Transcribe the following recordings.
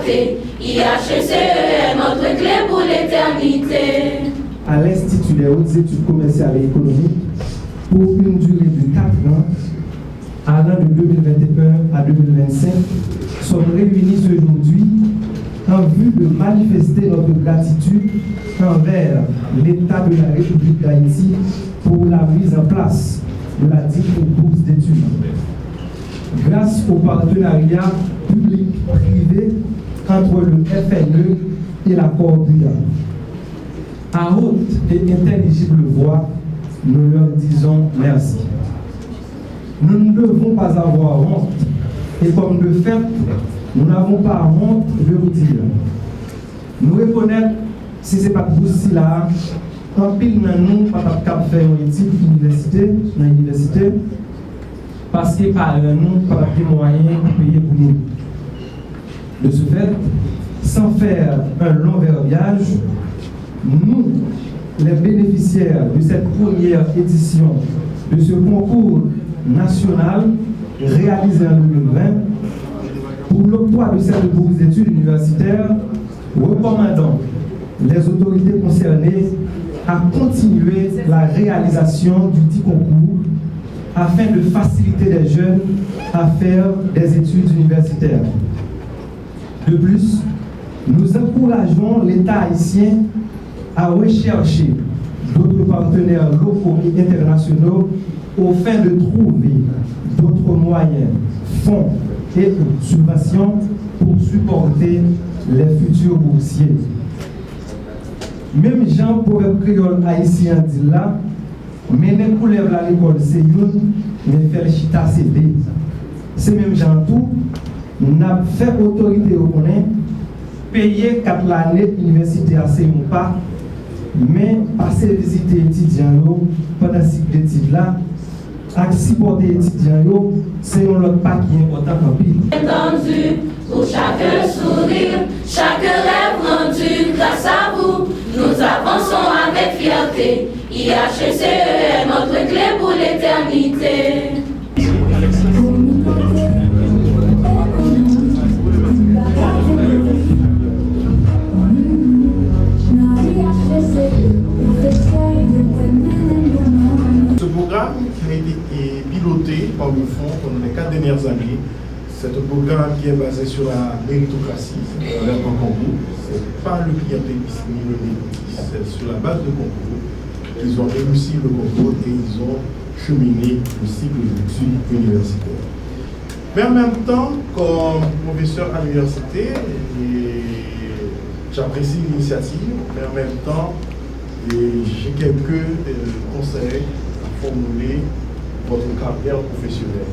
fierté. IHECE est notre clé pour l'éternité. À l'Institut des hautes études commerciales et économiques, pour une durée de 4 ans, allant de 2021 à 2025, sommes réunis aujourd'hui en vue de manifester notre gratitude envers l'État de la République d'Haïti pour la mise en place de la dite bourse d'études. Grâce au partenariat public-privé entre le FNE et la Corbuya. À haute et intelligible voix, nous leur disons merci. Nous ne devons pas avoir honte, et comme de fait, nous n'avons pas honte de vous dire. Nous reconnaître, si ce n'est pas pour cela, en pile dans nous, pas de faire une étude dans l'université, parce que par nous, pas de moyens pour payer pour nous. De ce fait, sans faire un long verbiage, nous, les bénéficiaires de cette première édition de ce concours national réalisé en 2020, pour l'octroi de cette bourse d'études universitaires, recommandons les autorités concernées à continuer la réalisation du dit concours afin de faciliter les jeunes à faire des études universitaires. De plus, nous encourageons l'État haïtien à rechercher d'autres partenaires locaux et internationaux au fin de trouver d'autres moyens, fonds et subventions pour supporter les futurs boursiers. Même Jean proverbe créole haïtien dit là, mais ne coulève à l'école c'est une, mais fait le chita c'est deux. C'est même Jean tout, n'a fait autorité au connaît, payer 4 années université à c'est pas, mais passer visiter étudiants pendant ce cycle d'études là, à supporter étudiants, c'est un autre pas qui est important en pile. Entendu, pour chaque sourire, chaque rêve rendu, grâce à vous, nous avançons avec fierté. IHECE est notre clé pour l'éternité. Ce programme qui a été piloté par le fonds pendant les 4 dernières années, c'est un programme qui est basé sur la méritocratie, c'est un concours. Ce n'est pas le clientélisme ni le méritisme, c'est sur la base de concours. Ils ont réussi le concours et ils ont cheminé le cycle d'études universitaires. Mais en même temps, comme professeur à l'université, j'apprécie l'initiative, mais en même temps, j'ai quelques conseils à formuler pour votre carrière professionnelle.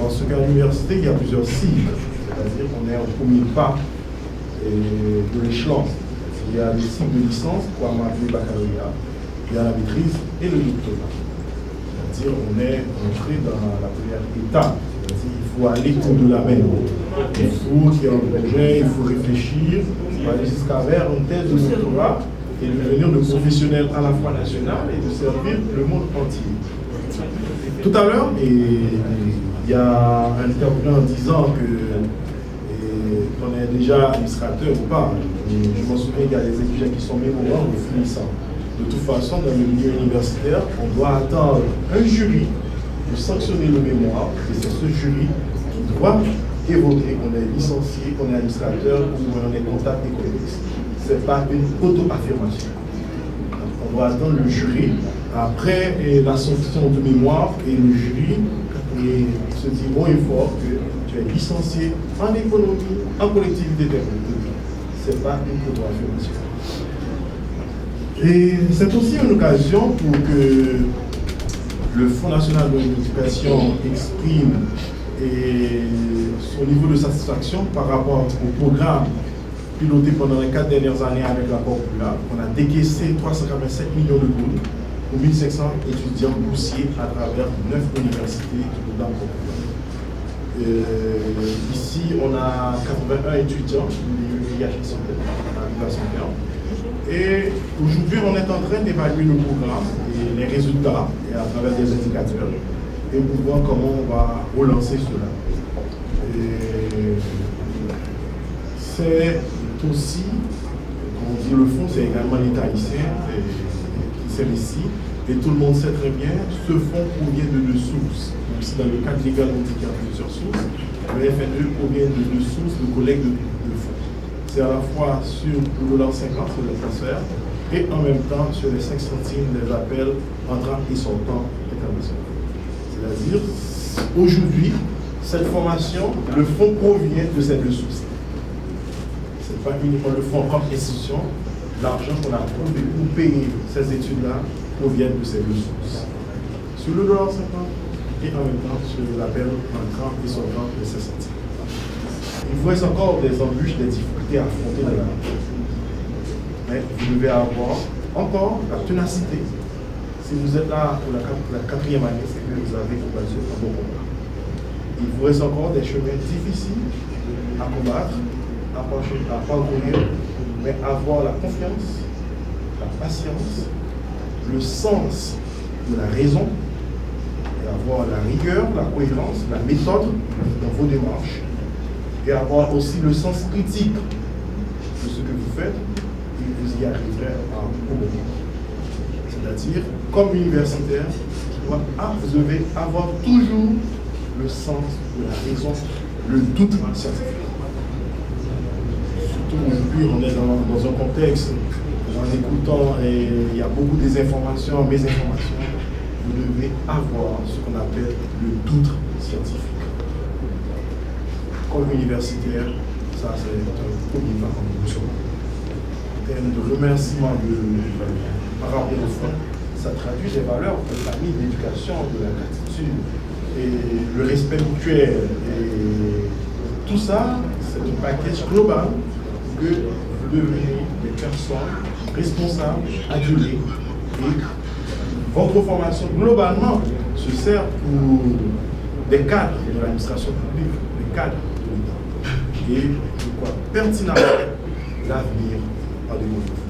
Parce qu'à l'université, il y a plusieurs cycles, c'est-à-dire qu'on est au premier pas de l'échelon. Il y a des cycles de licence, pour avoir le baccalauréat, il y a la maîtrise et le doctorat. C'est-à-dire qu'on est entré dans la première étape. C'est-à-dire qu'il faut aller au-delà même. Il faut qu'il y ait un projet, il faut réfléchir, on va aller jusqu'à vers une thèse de doctorat et devenir de professionnel à la fois national et de servir le monde entier. Tout à l'heure, il y a un intervenant disant qu'on est déjà administrateur ou pas. Je m'en souviens qu'il y a des étudiants qui sont mémorables ou finissants. De toute façon, dans le milieu universitaire, on doit attendre un jury pour sanctionner le mémoire, et c'est ce jury qui doit évoquer qu'on est licencié, qu'on est administrateur ou qu'on est comptable économiste. Ce n'est pas une auto-affirmation. On doit attendre le jury après la sanction de mémoire et le jury se dit haut et fort que tu es licencié en économie, en collectivité territoriale. Ce n'est pas une auto-affirmation. Et c'est aussi une occasion pour que le Fonds national de l'éducation exprime son niveau de satisfaction par rapport au programme piloté pendant les 4 dernières années avec la Corbuya. On a décaissé 387 millions de dollars pour 1500 étudiants boursiers à travers 9 universités du programme Corbuya. Ici, on a 81 étudiants de l'IHECE à l'université. Et aujourd'hui, on est en train d'évaluer le programme et les résultats et à travers des indicateurs et pour voir comment on va relancer cela. Et c'est aussi, comme on dit, le fonds, c'est également l'État haïtien qui s'investit. Et tout le monde sait très bien, ce fonds provient de deux sources. Même si dans le cadre légal, on dit qu'il y a plusieurs sources, le FNE provient de deux sources de collecte de fonds. C'est à la fois sur le $50 sur le transfert et en même temps sur les 5 centimes des appels entrant et sortant internationaux. C'est-à-dire, aujourd'hui, cette formation, le fonds provient de ces deux sources. Ce n'est pas uniquement le fonds comme institution, l'argent qu'on a trouvé pour payer ces études-là proviennent de ces deux sources. Sur le $50 et en même temps sur l'appel entrant et sortant de ces centimes. Il vous reste encore des embûches, des difficultés à affronter dans la vie. Mais vous devez avoir encore la ténacité. Si vous êtes là pour la 4e année, c'est que vous avez combattu un bon combat. Il vous reste encore des chemins difficiles à combattre, à parcourir, mais avoir la confiance, la patience, le sens de la raison, et avoir la rigueur, la cohérence, la méthode dans vos démarches, et avoir aussi le sens critique de ce que vous faites, et vous y arriverez à un moment. C'est-à-dire, comme universitaire, vous devez avoir toujours le sens de la raison, le doute scientifique. Surtout aujourd'hui, on est dans un contexte, en écoutant, et il y a beaucoup de désinformations, mésinformations, vous devez avoir ce qu'on appelle le doute scientifique. Comme universitaire, ça c'est un premier pas en émotion. En termes de remerciement par rapport au fond, ça traduit des valeurs de la famille, de l'éducation, de la gratitude et le respect mutuel. Et tout ça, c'est un package global que vous devenez des personnes responsables, adulées. Et votre formation, globalement, se sert pour des cadres de l'administration publique, des cadres de l'État. Et je crois pertinemment l'avenir en 2020.